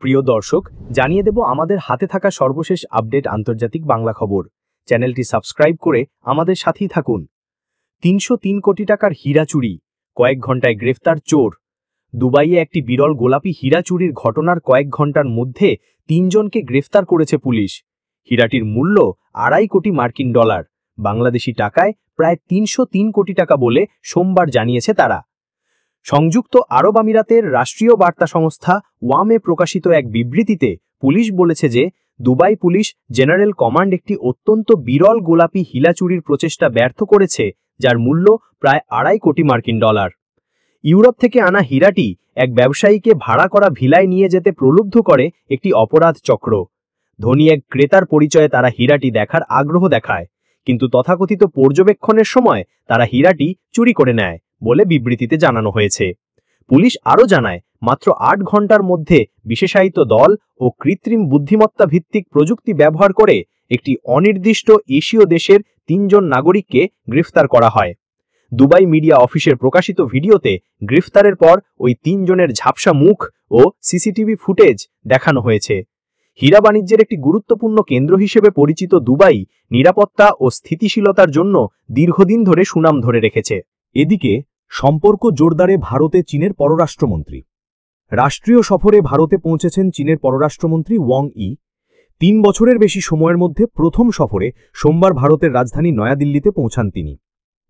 প্রিয় দর্শক, জানিয়ে দেব আমাদের হাতে থাকা সর্বশেষ আপডেট আন্তর্জাতিক বাংলা খবর। চ্যানেলটি সাবস্ক্রাইব করে আমাদের সাথেই থাকুন। ৩০৩ কোটি টাকার হীরা চুরি, কয়েক ঘন্টায় গ্রেফতার চোর। দুবাইয়ে একটি বিরল গোলাপি হীরা চুরির ঘটনার কয়েক ঘন্টার মধ্যে ৩ জনকে গ্রেফতার করেছে পুলিশ। হীরাটির মূল্য $২৫০ কোটি, বাংলাদেশি টাকায় প্রায় ৩০৩ কোটি টাকা বলে সোমবার জানিয়েছে তারা। সংযুক্ত আরব আমিরাতের রাষ্ট্রীয় বার্তা সংস্থা ওয়ামে প্রকাশিত এক বিবৃতিতে পুলিশ বলেছে যে দুবাই পুলিশ জেনারেল কমান্ড একটি অত্যন্ত বিরল গোলাপি হীরা চুরির প্রচেষ্টা ব্যর্থ করেছে, যার মূল্য প্রায় $২৫০ কোটি। ইউরোপ থেকে আনা হীরাটি এক ব্যবসায়ীকে ভাড়া করা ভিলায় নিয়ে যেতে প্রলুব্ধ করে একটি অপরাধ চক্র। ধনী এক ক্রেতার পরিচয়ে তারা হীরাটি দেখার আগ্রহ দেখায়, কিন্তু তথাকথিত পর্যবেক্ষণের সময় তারা হীরাটি চুরি করে নেয় বলে বিবৃতিতে জানানো হয়েছে। পুলিশ আরও জানায়, মাত্র ৮ ঘন্টার মধ্যে বিশেষায়িত দল ও কৃত্রিম বুদ্ধিমত্তা ভিত্তিক প্রযুক্তি ব্যবহার করে একটি অনির্দিষ্ট এশীয় দেশের ৩ জন নাগরিককে গ্রেফতার করা হয়। দুবাই মিডিয়া অফিসের প্রকাশিত ভিডিওতে গ্রেফতারের পর ওই ৩ জনের ঝাপসা মুখ ও সিসিটিভি ফুটেজ দেখানো হয়েছে। হীরা বাণিজ্যের একটি গুরুত্বপূর্ণ কেন্দ্র হিসেবে পরিচিত দুবাই নিরাপত্তা ও স্থিতিশীলতার জন্য দীর্ঘদিন ধরে সুনাম ধরে রেখেছে। এদিকে সম্পর্ক জোরদারে ভারতে চীনের পররাষ্ট্রমন্ত্রী। রাষ্ট্রীয় সফরে ভারতে পৌঁছেছেন চীনের পররাষ্ট্রমন্ত্রী ওয়াং ই। ৩ বছরের বেশি সময়ের মধ্যে প্রথম সফরে সোমবার ভারতের রাজধানী নয়াদিল্লিতে পৌঁছান তিনি।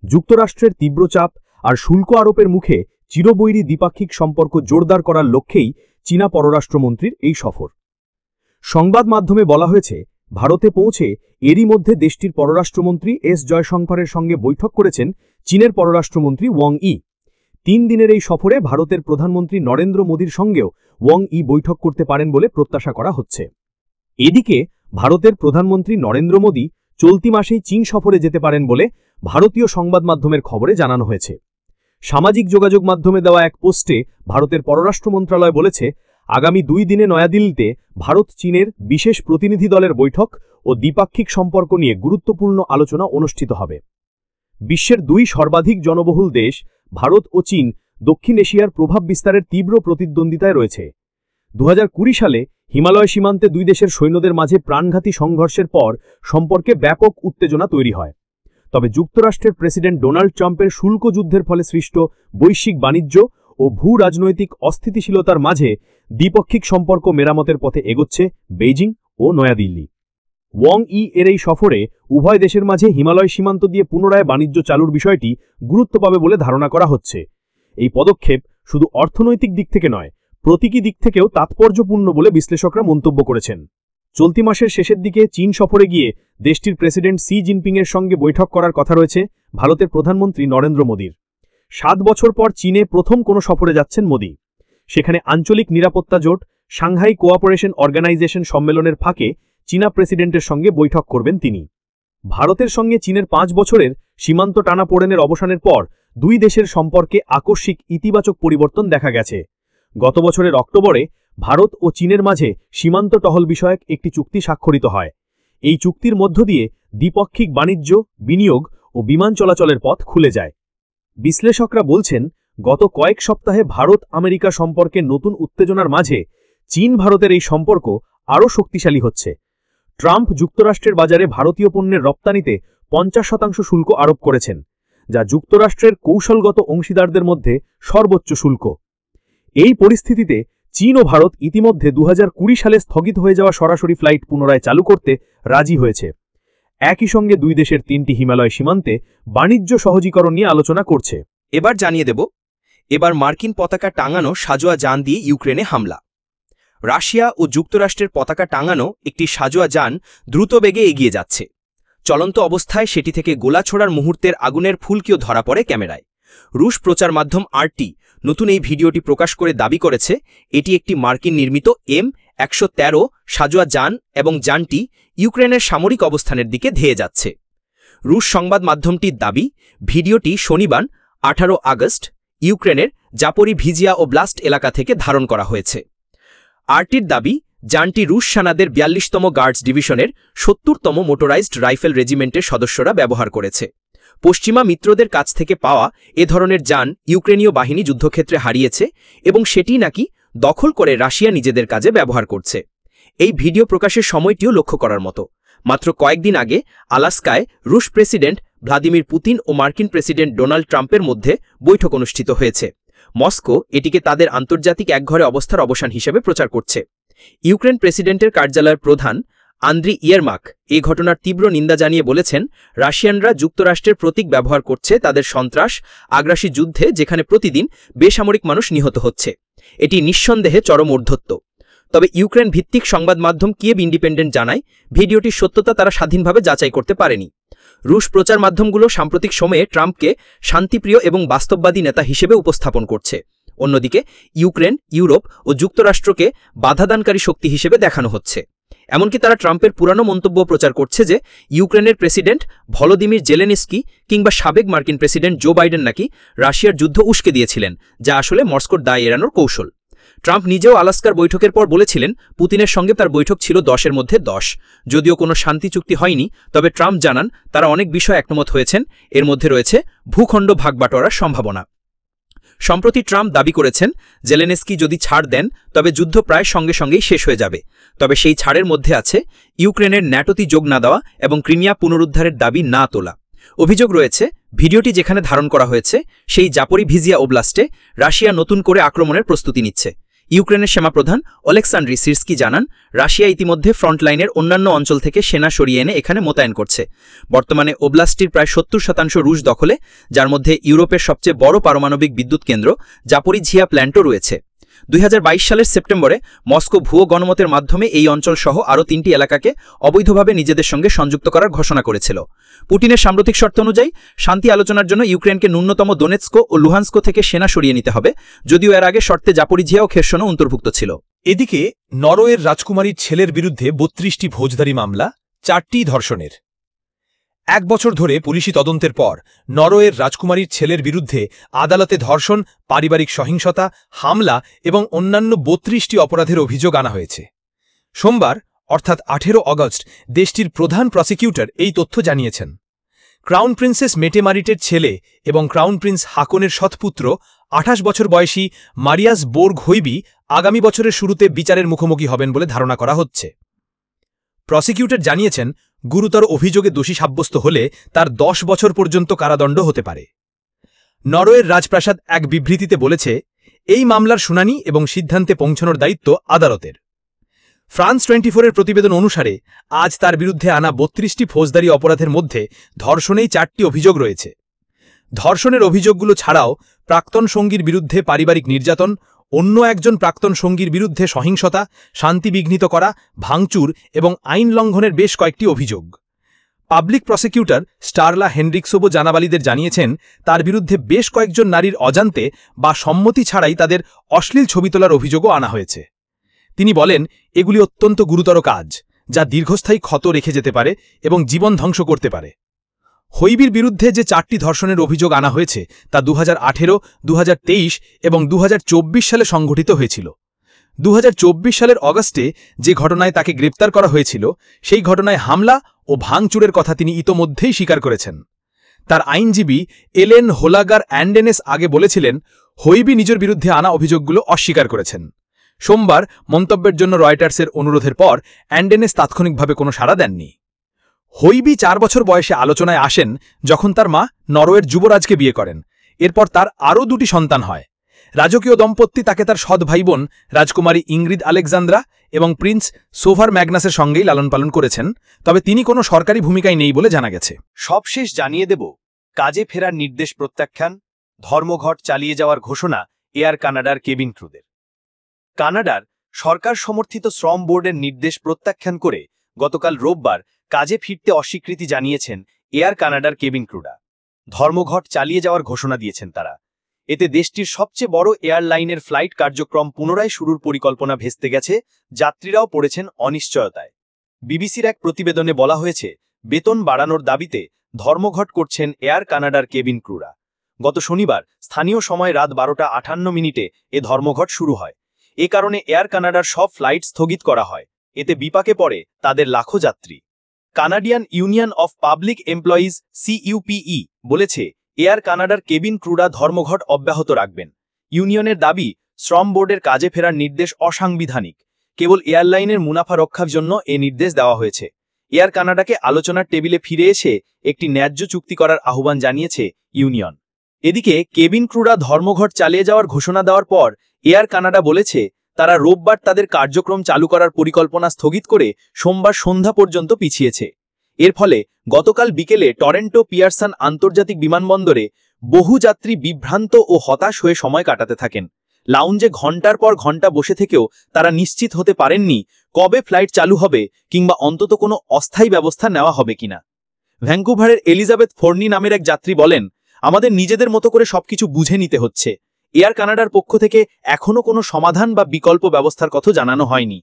যুক্তরাষ্ট্রের তীব্র চাপ আর শুল্ক আরোপের মুখে চিরবৈরী দ্বিপাক্ষিক সম্পর্ক জোরদার করার লক্ষ্যেই চীনা পররাষ্ট্রমন্ত্রীর এই সফর। সংবাদ মাধ্যমে বলা হয়েছে, ভারতে পৌঁছে এরই মধ্যে দেশটির পররাষ্ট্রমন্ত্রী এস জয়শঙ্করের সঙ্গে বৈঠক করেছেন চীনের পররাষ্ট্রমন্ত্রী ওয়াং ই। ৩ দিনের এই সফরে ভারতের প্রধানমন্ত্রী নরেন্দ্র মোদীর সঙ্গেও ওয়াং ই বৈঠক করতে পারেন বলে প্রত্যাশা করা হচ্ছে। এদিকে ভারতের প্রধানমন্ত্রী নরেন্দ্র মোদী চলতি মাসেই চীন সফরে যেতে পারেন বলে ভারতীয় সংবাদ মাধ্যমের খবরে জানানো হয়েছে। সামাজিক যোগাযোগ মাধ্যমে দেওয়া এক পোস্টে ভারতের পররাষ্ট্র মন্ত্রণালয় বলেছে, আগামী 2 দিনে নয়াদিল্লিতে ভারত চীনের বিশেষ প্রতিনিধি দলের বৈঠক ও দ্বিপাক্ষিক সম্পর্ক নিয়ে গুরুত্বপূর্ণ আলোচনা অনুষ্ঠিত হবে। বিশ্বের 2 সর্বাধিক জনবহুল দেশ ভারত ও চীন দক্ষিণ এশিয়ার প্রভাব বিস্তারের তীব্র প্রতিদ্বন্দ্বিতায় রয়েছে। 2020 সালে হিমালয় সীমান্তে 2 দেশের সৈন্যদের মাঝে প্রাণঘাতী সংঘর্ষের পর সম্পর্কে ব্যাপক উত্তেজনা তৈরি হয়। তবে যুক্তরাষ্ট্রের প্রেসিডেন্ট ডোনাল্ড ট্রাম্পের শুল্ক যুদ্ধের ফলে সৃষ্ট বৈশ্বিক বাণিজ্য ও ভূ রাজনৈতিক অস্থিতিশীলতার মাঝে দ্বিপাক্ষিক সম্পর্ক মেরামতের পথে এগোচ্ছে বেইজিং ও নয়াদিল্লি। ওয়াং ই এর এই সফরে উভয় দেশের মাঝে হিমালয় সীমান্ত দিয়ে পুনরায় বাণিজ্য চালুর বিষয়টি গুরুত্ব পাবে বলে ধারণা করা হচ্ছে। এই পদক্ষেপ শুধু অর্থনৈতিক দিক থেকে নয়, প্রতীকী দিক থেকেও তাৎপর্যপূর্ণ বলে বিশ্লেষকরা মন্তব্য করেছেন। চলতি মাসের শেষের দিকে চীন সফরে গিয়ে দেশটির প্রেসিডেন্ট শি জিনপিংয়ের সঙ্গে বৈঠক করার কথা রয়েছে ভারতের প্রধানমন্ত্রী নরেন্দ্র মোদীর। 7 বছর পর চীনে প্রথম কোনো সফরে যাচ্ছেন মোদী। সেখানে আঞ্চলিক নিরাপত্তা জোট সাংহাই কোঅপারেশন অর্গানাইজেশন সম্মেলনের ফাঁকে চীনা প্রেসিডেন্টের সঙ্গে বৈঠক করবেন তিনি। ভারতের সঙ্গে চীনের 5 বছরের সীমান্ত টানাপোড়েনের অবসানের পর 2 দেশের সম্পর্কে আকস্মিক ইতিবাচক পরিবর্তন দেখা গেছে। গত বছরের অক্টোবরে ভারত ও চীনের মাঝে সীমান্ত টহল বিষয়ক একটি চুক্তি স্বাক্ষরিত হয়। এই চুক্তির মধ্য দিয়ে দ্বিপাক্ষিক বাণিজ্য, বিনিয়োগ ও বিমান চলাচলের পথ খুলে যায়। বিশ্লেষকরা বলছেন, গত কয়েক সপ্তাহে ভারত আমেরিকা সম্পর্কে নতুন উত্তেজনার মাঝে চীন ভারতের এই সম্পর্ক আরও শক্তিশালী হচ্ছে। ট্রাম্প যুক্তরাষ্ট্রের বাজারে ভারতীয় পণ্যের রপ্তানিতে 50% শুল্ক আরোপ করেছেন, যা যুক্তরাষ্ট্রের কৌশলগত অংশীদারদের মধ্যে সর্বোচ্চ শুল্ক। এই পরিস্থিতিতে চীন ও ভারত ইতিমধ্যে 2020 সালে স্থগিত হয়ে যাওয়া সরাসরি ফ্লাইট পুনরায় চালু করতে রাজি হয়েছে। একই সঙ্গে 2 দেশের 3টি হিমালয় সীমান্তে বাণিজ্য সহজীকরণ নিয়ে আলোচনা করছে। এবার জানিয়ে দেব, এবার মার্কিন পতাকা টাঙানো সাজোয়া যান দিয়ে ইউক্রেনে হামলা। রাশিয়া ও যুক্তরাষ্ট্রের পতাকা টাঙানো একটি সাজোয়া যান দ্রুত বেগে এগিয়ে যাচ্ছে। চলন্ত অবস্থায় সেটি থেকে গোলা ছোড়ার মুহূর্তের আগুনের ফুলকিও ধরা পড়ে ক্যামেরায়। রুশ প্রচার মাধ্যম আরটি নতুন এই ভিডিওটি প্রকাশ করে দাবি করেছে এটি একটি মার্কিন নির্মিত M113 সাজোয়া যান এবং যানটি ইউক্রেনের সামরিক অবস্থানের দিকে ধেয়ে যাচ্ছে। রুশ সংবাদ মাধ্যমটির দাবি, ভিডিওটি শনিবার 18 আগস্ট ইউক্রেনের জাপোরিভিজিয়া ও ব্লাস্ট এলাকা থেকে ধারণ করা হয়েছে। আরটির দাবি, যানটি রুশ সেনাদের 42তম গার্ডস ডিভিশনের 70তম মোটরাইজড রাইফেল রেজিমেন্টের সদস্যরা ব্যবহার করেছে। পশ্চিমা মিত্রদের কাছ থেকে পাওয়া এ ধরনের যান ইউক্রেনীয় বাহিনী যুদ্ধক্ষেত্রে হারিয়েছে এবং সেটি নাকি দখল করে রাশিয়া নিজেদের কাজে ব্যবহার করছে। এই ভিডিও প্রকাশের সময়টিও লক্ষ্য করার মতো। মাত্র কয়েকদিন আগে আলাস্কায় রুশ প্রেসিডেন্ট ভ্লাদিমির পুতিন ও মার্কিন প্রেসিডেন্ট ডোনাল্ড ট্রাম্পের মধ্যে বৈঠক অনুষ্ঠিত হয়েছে। মস্কো এটিকে তাদের আন্তর্জাতিক একঘরে অবস্থার অবসান হিসেবে প্রচার করছে। ইউক্রেন প্রেসিডেন্টের কার্যালয়ের প্রধান আন্দ্রি ইয়ারমাক এই ঘটনার তীব্র নিন্দা জানিয়ে বলেছেন, রাশিয়ানরা যুক্তরাষ্ট্রের প্রতীক ব্যবহার করছে তাদের সন্ত্রাস আগ্রাসী যুদ্ধে, যেখানে প্রতিদিন বেসামরিক মানুষ নিহত হচ্ছে। এটি নিঃসন্দেহে চরম ঊর্ধ্বত্ব। তবে ইউক্রেন ভিত্তিক সংবাদ মাধ্যম কিয়েভ ইন্ডিপেন্ডেন্ট জানায়, ভিডিওটির সত্যতা তারা স্বাধীনভাবে যাচাই করতে পারেনি। রুশ প্রচার মাধ্যমগুলো সাম্প্রতিক সময়ে ট্রাম্পকে শান্তিপ্রিয় এবং বাস্তববাদী নেতা হিসেবে উপস্থাপন করছে। অন্যদিকে ইউক্রেন, ইউরোপ ও যুক্তরাষ্ট্রকে বাধাদানকারী শক্তি হিসেবে দেখানো হচ্ছে। এমনকি তারা ট্রাম্পের পুরানো মন্তব্য প্রচার করছে যে ইউক্রেনের প্রেসিডেন্ট ভলোদিমির জেলেনস্কি কিংবা সাবেক মার্কিন প্রেসিডেন্ট জো বাইডেন নাকি রাশিয়ার যুদ্ধ উস্কে দিয়েছিলেন, যা আসলে মস্কোর দায় এড়ানোর কৌশল। ট্রাম্প নিজেও আলাস্কার বৈঠকের পর বলেছিলেন, পুতিনের সঙ্গে তার বৈঠক ছিল 10-এর মধ্যে 10। যদিও কোনো শান্তি চুক্তি হয়নি, তবে ট্রাম্প জানান তারা অনেক বিষয় একমত হয়েছেন। এর মধ্যে রয়েছে ভূখণ্ড ভাগবাটোয়ারার সম্ভাবনা। সম্প্রতি ট্রাম্প দাবি করেছেন, জেলেনস্কি যদি ছাড় দেন তবে যুদ্ধ প্রায় সঙ্গে সঙ্গেই শেষ হয়ে যাবে। তবে সেই ছাড়ের মধ্যে আছে ইউক্রেনের ন্যাটোতে যোগ না দেওয়া এবং ক্রিমিয়া পুনরুদ্ধারের দাবি না তোলা। অভিযোগ রয়েছে, ভিডিওটি যেখানে ধারণ করা হয়েছে সেই জাপোরিভিজিয়া ওব্লাস্টে রাশিয়া নতুন করে আক্রমণের প্রস্তুতি নিচ্ছে। ইউক্রেনের সেনাপ্রধান অলেক্সান্ড্রি সিরস্কি জানান, রাশিয়া ইতিমধ্যে ফ্রন্টলাইনের অন্যান্য অঞ্চল থেকে সেনা সরিয়ে এনে এখানে মোতায়েন করছে। বর্তমানে ওব্লাস্টটির প্রায় 70% রুশ দখলে, যার মধ্যে ইউরোপের সবচেয়ে বড় পারমাণবিক বিদ্যুৎ কেন্দ্র জাপোরিঝিয়া প্ল্যান্টও রয়েছে। 2022 সালের সেপ্টেম্বরে মস্কো ভুয়ো গণমতের মাধ্যমে এই অঞ্চল সহ আরও 3টি এলাকাকে অবৈধভাবে নিজেদের সঙ্গে সংযুক্ত করার ঘোষণা করেছিল। পুতিনের সাম্প্রতিক শর্ত অনুযায়ী শান্তি আলোচনার জন্য ইউক্রেনকে ন্যূনতম দোনেৎস্ক ও লুহান্স্ক থেকে সেনা সরিয়ে নিতে হবে, যদিও এর আগে শর্তে জাপোরিঝিয়া ও খেরসনও অন্তর্ভুক্ত ছিল। এদিকে নরওয়ের রাজকুমারীর ছেলের বিরুদ্ধে 32টি ফৌজদারি মামলা, 4টি ধর্ষণের। 1 বছর ধরে পুলিশি তদন্তের পর নরওয়ের রাজকুমারীর ছেলের বিরুদ্ধে আদালতে ধর্ষণ, পারিবারিক সহিংসতা, হামলা এবং অন্যান্য 32টি অপরাধের অভিযোগ আনা হয়েছে। সোমবার অর্থাৎ 18 অগস্ট দেশটির প্রধান প্রসিকিউটর এই তথ্য জানিয়েছেন। ক্রাউন প্রিন্সেস মেটেমারিটের ছেলে এবং ক্রাউন প্রিন্স হাকনের সৎপুত্র 28 বছর বয়সী মারিয়াস বোর্গ হৈবি আগামী বছরের শুরুতে বিচারের মুখোমুখি হবেন বলে ধারণা করা হচ্ছে। প্রসিকিউটর জানিয়েছেন, গুরুতর অভিযোগে দোষী সাব্যস্ত হলে তার 10 বছর পর্যন্ত কারাদণ্ড হতে পারে। নরওয়ের রাজপ্রাসাদ এক বিবৃতিতে বলেছে, এই মামলার শুনানি এবং সিদ্ধান্তে পৌঁছানোর দায়িত্ব আদালতের। ফ্রান্স 24-এর প্রতিবেদন অনুসারে আজ তার বিরুদ্ধে আনা 32টি ফৌজদারি অপরাধের মধ্যে ধর্ষণেই 4টি অভিযোগ রয়েছে। ধর্ষণের অভিযোগগুলো ছাড়াও প্রাক্তন সঙ্গীর বিরুদ্ধে পারিবারিক নির্যাতন, অন্য একজন প্রাক্তন সঙ্গীর বিরুদ্ধে সহিংসতা, শান্তি বিঘ্নিত করা, ভাঙচুর এবং আইন লঙ্ঘনের বেশ কয়েকটি অভিযোগ। পাবলিক প্রসিকিউটর স্টারলা হেনরিকসোবো জানাবালিদের জানিয়েছেন, তার বিরুদ্ধে বেশ কয়েকজন নারীর অজান্তে বা সম্মতি ছাড়াই তাদের অশ্লীল ছবি তোলার অভিযোগও আনা হয়েছে। তিনি বলেন, এগুলি অত্যন্ত গুরুতর কাজ, যা দীর্ঘস্থায়ী ক্ষত রেখে যেতে পারে এবং জীবন ধ্বংস করতে পারে। হৈবির বিরুদ্ধে যে 4টি ধর্ষণের অভিযোগ আনা হয়েছে তা 2018, 2023 এবং 2024 সালে সংঘটিত হয়েছিল। 2024 সালের অগস্টে যে ঘটনায় তাকে গ্রেপ্তার করা হয়েছিল, সেই ঘটনায় হামলা ও ভাঙচুরের কথা তিনি ইতোমধ্যেই স্বীকার করেছেন। তার আইনজীবী এলেন হোলাগার অ্যান্ডেনেস আগে বলেছিলেন, হৈবি নিজের বিরুদ্ধে আনা অভিযোগগুলো অস্বীকার করেছেন। সোমবার মন্তব্যের জন্য রয়টার্সের অনুরোধের পর অ্যান্ডেনেস তাৎক্ষণিকভাবে কোনো সাড়া দেননি। হৈবি 4 বছর বয়সে আলোচনায় আসেন যখন তার মা নরওয়ের যুবরাজকে বিয়ে করেন। এরপর তার আরও 2টি সন্তান হয়। রাজকীয় দম্পতি তাকে তার সৎ ভাইবোন রাজকুমারী ইংরিদ আলেকজান্দ্রা এবং প্রিন্স সোভার ম্যাগনাসের সঙ্গেই লালন পালন করেছেন, তবে তিনি কোনো সরকারি ভূমিকায় নেই বলে জানা গেছে। সবশেষ জানিয়ে দেব, কাজে ফেরার নির্দেশ প্রত্যাখ্যান, ধর্মঘট চালিয়ে যাওয়ার ঘোষণা এয়ার কানাডার কেবিন ক্রুদের। কানাডার সরকার সমর্থিত শ্রম বোর্ডের নির্দেশ প্রত্যাখ্যান করে গতকাল রোববার কাজে ফিরতে অস্বীকৃতি জানিয়েছেন এয়ার কানাডার কেবিন ক্রুরা। ধর্মঘট চালিয়ে যাওয়ার ঘোষণা দিয়েছেন তারা। এতে দেশটির সবচেয়ে বড় এয়ারলাইনের ফ্লাইট কার্যক্রম পুনরায় শুরুর পরিকল্পনা ভেস্তে গেছে, যাত্রীরাও পড়েছেন অনিশ্চয়তায়। বিবিসির এক প্রতিবেদনে বলা হয়েছে, বেতন বাড়ানোর দাবিতে ধর্মঘট করছেন এয়ার কানাডার কেবিন ক্রুরা। গত শনিবার স্থানীয় সময় রাত 12:58 এ ধর্মঘট শুরু হয়। এ কারণে এয়ার কানাডার সব ফ্লাইট স্থগিত করা হয়। এতে বিপাকে পড়ে তাদের লাখো যাত্রী। Canadian union of public employees CUPE বলেছে, এয়ার কানাডার কেবিন ক্রুরা ধর্মঘট অব্যাহত রাখবেন। ইউনিয়নের দাবি, শ্রম বোর্ডের কাজে ফেরার নির্দেশ অসাংবিধানিক। কেবল এয়ারলাইনের মুনাফা রক্ষার জন্য এ নির্দেশ দেওয়া হয়েছে। এয়ার কানাডাকে আলোচনার টেবিলে ফিরে এসে একটি ন্যায্য চুক্তি করার আহ্বান জানিয়েছে ইউনিয়ন। এদিকে কেবিন ক্রুরা ধর্মঘট চালিয়ে যাওয়ার ঘোষণা দেওয়ার পর এয়ার কানাডা বলেছে তারা রোববার তাদের কার্যক্রম চালু করার পরিকল্পনা স্থগিত করে সোমবার সন্ধ্যা পর্যন্ত পিছিয়েছে। এর ফলে গতকাল বিকেলে টরেন্টো পিয়ারসন আন্তর্জাতিক বিমানবন্দরে বহু যাত্রী বিভ্রান্ত ও হতাশ হয়ে সময় কাটাতে থাকেন। লাউঞ্জে ঘণ্টার পর ঘণ্টা বসে থেকেও তারা নিশ্চিত হতে পারেননি কবে ফ্লাইট চালু হবে কিংবা অন্তত কোনো অস্থায়ী ব্যবস্থা নেওয়া হবে কিনা। ভ্যাঙ্কুভারের এলিজাবেথ ফোর্নি নামের এক যাত্রী বলেন, আমাদের নিজেদের মতো করে সবকিছু বুঝে নিতে হচ্ছে। এয়ার কানাডার পক্ষ থেকে এখনও কোনো সমাধান বা বিকল্প ব্যবস্থার কথা জানানো হয়নি।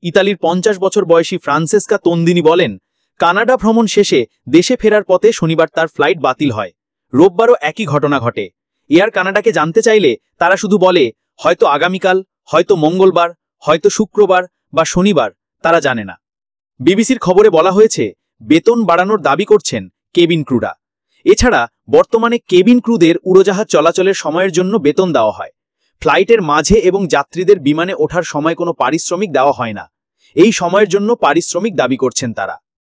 ইতালির 50 বছর বয়সী ফ্রান্সেস্কা তন্দিনি বলেন, কানাডা ভ্রমণ শেষে দেশে ফেরার পথে শনিবার তার ফ্লাইট বাতিল হয়। রোববারও একই ঘটনা ঘটে। এয়ার কানাডাকে জানতে চাইলে তারা শুধু বলে হয়তো আগামীকাল, হয়তো মঙ্গলবার, হয়তো শুক্রবার বা শনিবার, তারা জানে না। বিবিসির খবরে বলা হয়েছে বেতন বাড়ানোর দাবি করছেন কেবিন ক্রুরা। এছাড়া বর্তমানে কেবিন ক্রুদের উড়োজাহাজ চলাচলের সময়ের জন্য বেতন দেওয়া হয়। ফ্লাইটের মাঝে এবং যাত্রীদের বিমানে ওঠার সময় কোনো পারিশ্রমিক দেওয়া হয় না। এই সময়ের জন্য পারিশ্রমিক দাবি করছেন তারা।